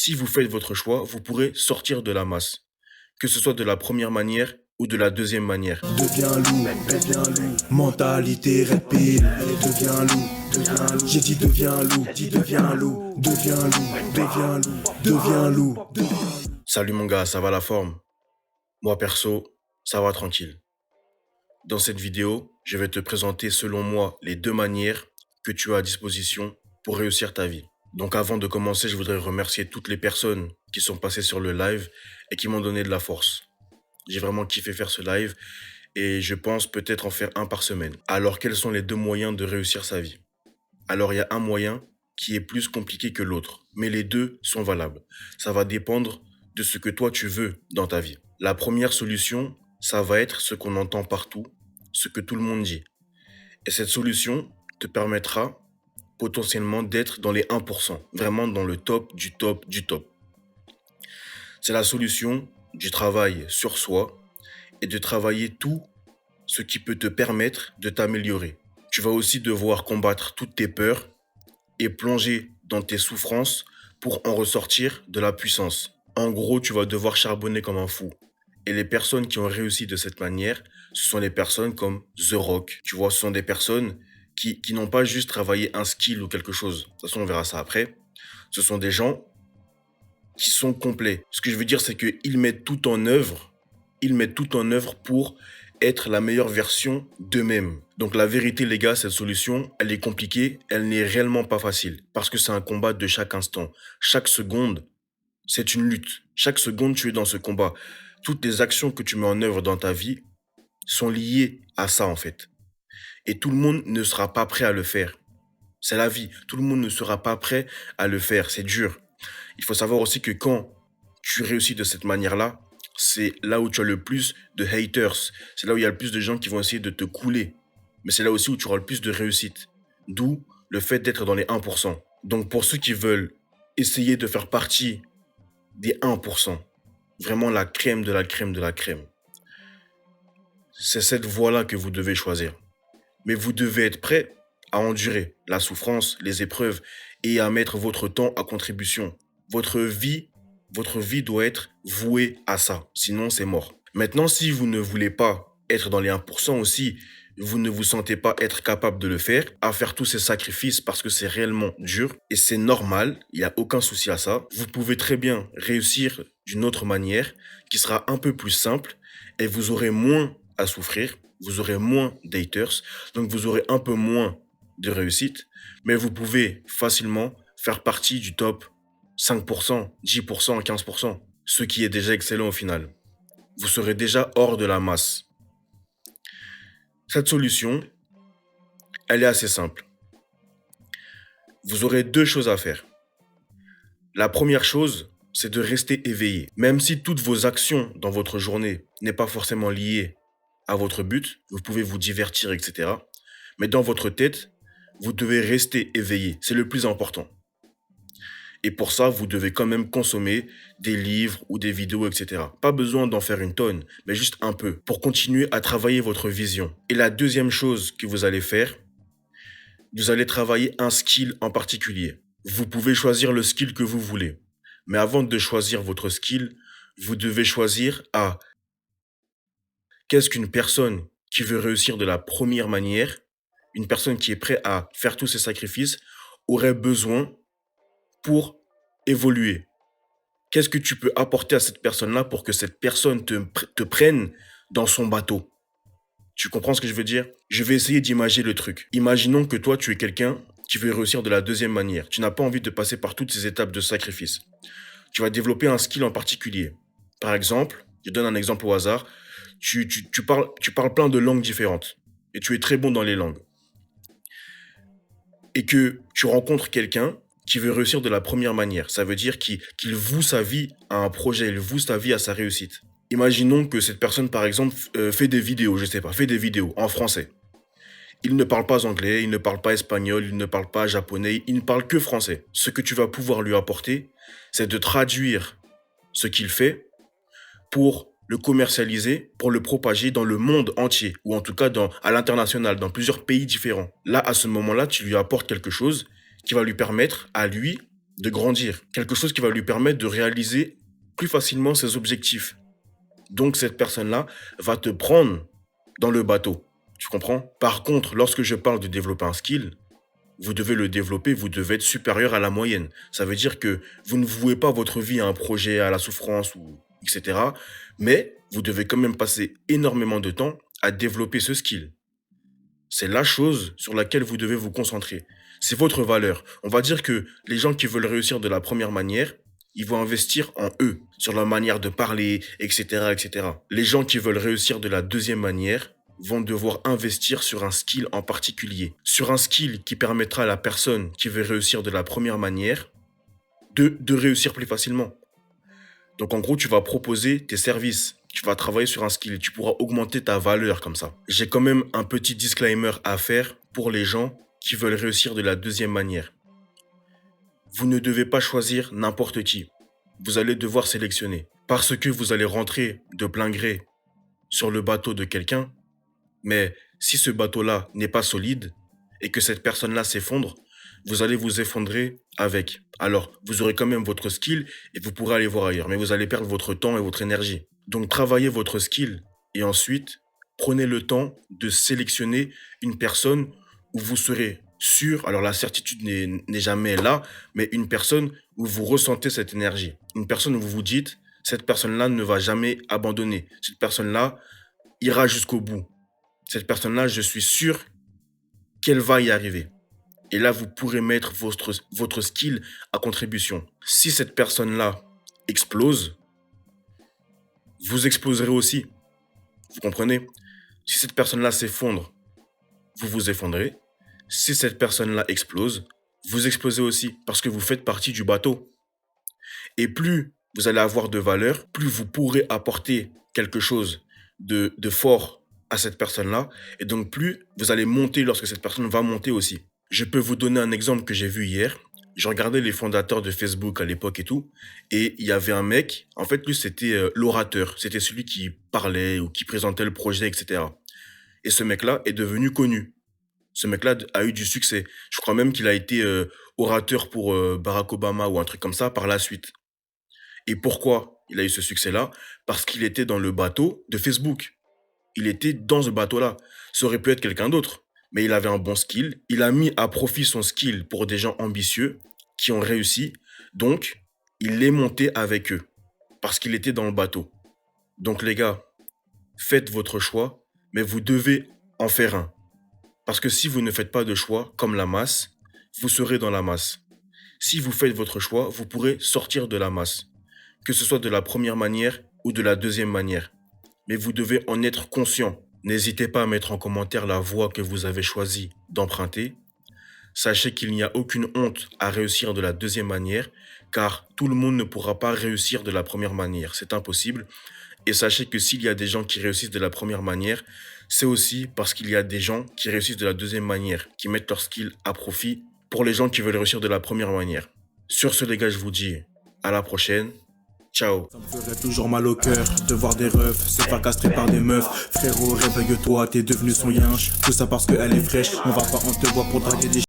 Si vous faites votre choix, vous pourrez sortir de la masse, que ce soit de la première manière ou de la deuxième manière. Deviens loup, mentalité rapide, deviens loup, j'ai dit deviens loup, deviens loup, deviens loup, deviens loup, deviens loup. Salut mon gars, ça va la forme? Moi perso, ça va tranquille. Dans cette vidéo, je vais te présenter selon moi les deux manières que tu as à disposition pour réussir ta vie. Donc avant de commencer, je voudrais remercier toutes les personnes qui sont passées sur le live et qui m'ont donné de la force. J'ai vraiment kiffé faire ce live et je pense peut-être en faire un par semaine. Alors quels sont les deux moyens de réussir sa vie? Alors il y a un moyen qui est plus compliqué que l'autre, mais les deux sont valables. Ça va dépendre de ce que toi tu veux dans ta vie. La première solution, ça va être ce qu'on entend partout, ce que tout le monde dit. Et cette solution te permettra potentiellement d'être dans les 1%, vraiment dans le top du top du top. C'est la solution du travail sur soi et de travailler tout ce qui peut te permettre de t'améliorer. Tu vas aussi devoir combattre toutes tes peurs et plonger dans tes souffrances pour en ressortir de la puissance. En gros, tu vas devoir charbonner comme un fou. Et les personnes qui ont réussi de cette manière, ce sont les personnes comme The Rock. Tu vois, ce sont des personnes qui n'ont pas juste travaillé un skill ou quelque chose. De toute façon, on verra ça après. Ce sont des gens qui sont complets. Ce que je veux dire, c'est qu'ils mettent tout en œuvre. Ils mettent tout en œuvre pour être la meilleure version d'eux-mêmes. Donc la vérité, les gars, cette solution, elle est compliquée, elle n'est réellement pas facile. Parce que c'est un combat de chaque instant. Chaque seconde, c'est une lutte. Chaque seconde, tu es dans ce combat. Toutes les actions que tu mets en œuvre dans ta vie sont liées à ça, en fait. Et tout le monde ne sera pas prêt à le faire. C'est la vie. Tout le monde ne sera pas prêt à le faire. C'est dur. Il faut savoir aussi que quand tu réussis de cette manière-là, c'est là où tu as le plus de haters. C'est là où il y a le plus de gens qui vont essayer de te couler. Mais c'est là aussi où tu auras le plus de réussite. D'où le fait d'être dans les 1%. Donc pour ceux qui veulent essayer de faire partie des 1%, vraiment la crème de la crème de la crème, c'est cette voie-là que vous devez choisir. Mais vous devez être prêt à endurer la souffrance, les épreuves et à mettre votre temps à contribution. Votre vie doit être vouée à ça. Sinon, c'est mort. Maintenant, si vous ne voulez pas être dans les 1% aussi, vous ne vous sentez pas être capable de le faire, à faire tous ces sacrifices parce que c'est réellement dur et c'est normal, il n'y a aucun souci à ça. Vous pouvez très bien réussir d'une autre manière qui sera un peu plus simple et vous aurez moins à souffrir, vous aurez moins d'haters, donc vous aurez un peu moins de réussite, mais vous pouvez facilement faire partie du top 5%, 10%, 15%, ce qui est déjà excellent au final. Vous serez déjà hors de la masse. Cette solution, elle est assez simple. Vous aurez deux choses à faire. La première chose, c'est de rester éveillé. Même si toutes vos actions dans votre journée n'est pas forcément liées à votre but, vous pouvez vous divertir, etc. Mais dans votre tête, vous devez rester éveillé. C'est le plus important. Et pour ça, vous devez quand même consommer des livres ou des vidéos, etc. Pas besoin d'en faire une tonne, mais juste un peu, pour continuer à travailler votre vision. Et la deuxième chose que vous allez faire, vous allez travailler un skill en particulier. Vous pouvez choisir le skill que vous voulez. Mais avant de choisir votre skill, vous devez choisir qu'est-ce qu'une personne qui veut réussir de la première manière, une personne qui est prête à faire tous ces sacrifices, aurait besoin pour évoluer. Qu'est-ce que tu peux apporter à cette personne-là pour que cette personne te prenne dans son bateau? Tu comprends ce que je veux dire? Je vais essayer d'imaginer le truc. Imaginons que toi, tu es quelqu'un qui veut réussir de la deuxième manière. Tu n'as pas envie de passer par toutes ces étapes de sacrifice. Tu vas développer un skill en particulier. Par exemple, je donne un exemple au hasard. Tu parles plein de langues différentes et tu es très bon dans les langues. Et que tu rencontres quelqu'un qui veut réussir de la première manière. Ça veut dire qu'il voue sa vie à un projet, il voue sa vie à sa réussite. Imaginons que cette personne, par exemple, fait des vidéos, fait des vidéos en français. Il ne parle pas anglais, il ne parle pas espagnol, il ne parle pas japonais, il ne parle que français. Ce que tu vas pouvoir lui apporter, c'est de traduire ce qu'il fait pour le commercialiser, pour le propager dans le monde entier, ou en tout cas à l'international, dans plusieurs pays différents. Là, à ce moment-là, tu lui apportes quelque chose qui va lui permettre à lui de grandir, quelque chose qui va lui permettre de réaliser plus facilement ses objectifs. Donc cette personne-là va te prendre dans le bateau. Tu comprends? Par contre, lorsque je parle de développer un skill, vous devez le développer, vous devez être supérieur à la moyenne. Ça veut dire que vous ne vouez pas votre vie à un projet, à la souffrance, ou etc. Mais vous devez quand même passer énormément de temps à développer ce skill. C'est la chose sur laquelle vous devez vous concentrer. C'est votre valeur. On va dire que les gens qui veulent réussir de la première manière, ils vont investir en eux, sur leur manière de parler, etc., etc. Les gens qui veulent réussir de la deuxième manière vont devoir investir sur un skill en particulier. Sur un skill qui permettra à la personne qui veut réussir de la première manière de réussir plus facilement. Donc en gros, tu vas proposer tes services, tu vas travailler sur un skill, tu pourras augmenter ta valeur comme ça. J'ai quand même un petit disclaimer à faire pour les gens qui veulent réussir de la deuxième manière. Vous ne devez pas choisir n'importe qui. Vous allez devoir sélectionner. Parce que vous allez rentrer de plein gré sur le bateau de quelqu'un, mais si ce bateau-là n'est pas solide et que cette personne-là s'effondre, vous allez vous effondrer avec. Alors, vous aurez quand même votre skill et vous pourrez aller voir ailleurs, mais vous allez perdre votre temps et votre énergie. Donc, travaillez votre skill et ensuite, prenez le temps de sélectionner une personne où vous serez sûr, alors la certitude n'est jamais là, mais une personne où vous ressentez cette énergie. Une personne où vous vous dites, cette personne-là ne va jamais abandonner. Cette personne-là ira jusqu'au bout. Cette personne-là, je suis sûr qu'elle va y arriver. Et là, vous pourrez mettre votre skill à contribution. Si cette personne-là explose, vous exploserez aussi. Vous comprenez? Si cette personne-là s'effondre, vous vous effondrez. Si cette personne-là explose, vous explosez aussi parce que vous faites partie du bateau. Et plus vous allez avoir de valeur, plus vous pourrez apporter quelque chose de fort à cette personne-là. Et donc, plus vous allez monter lorsque cette personne va monter aussi. Je peux vous donner un exemple que j'ai vu hier. Je regardais les fondateurs de Facebook à l'époque et tout. Et il y avait un mec, en fait, lui, c'était l'orateur. C'était celui qui parlait ou qui présentait le projet, etc. Et ce mec-là est devenu connu. Ce mec-là a eu du succès. Je crois même qu'il a été orateur pour Barack Obama ou un truc comme ça par la suite. Et pourquoi il a eu ce succès-là? Parce qu'il était dans le bateau de Facebook. Il était dans ce bateau-là. Ça aurait pu être quelqu'un d'autre. Mais il avait un bon skill. Il a mis à profit son skill pour des gens ambitieux qui ont réussi. Donc, il est monté avec eux. Parce qu'il était dans le bateau. Donc les gars, faites votre choix, mais vous devez en faire un. Parce que si vous ne faites pas de choix comme la masse, vous serez dans la masse. Si vous faites votre choix, vous pourrez sortir de la masse. Que ce soit de la première manière ou de la deuxième manière. Mais vous devez en être conscient. N'hésitez pas à mettre en commentaire la voie que vous avez choisi d'emprunter. Sachez qu'il n'y a aucune honte à réussir de la deuxième manière, car tout le monde ne pourra pas réussir de la première manière. C'est impossible. Et sachez que s'il y a des gens qui réussissent de la première manière, c'est aussi parce qu'il y a des gens qui réussissent de la deuxième manière, qui mettent leur skill à profit pour les gens qui veulent réussir de la première manière. Sur ce, les gars, je vous dis à la prochaine. Ciao. Ça me ferait toujours mal au cœur de voir des refs se faire castrer par des meufs. Frérot, réveille-toi, t'es devenu son yinche. Tout ça parce qu'elle est fraîche. On va pas en te voir pour draguer des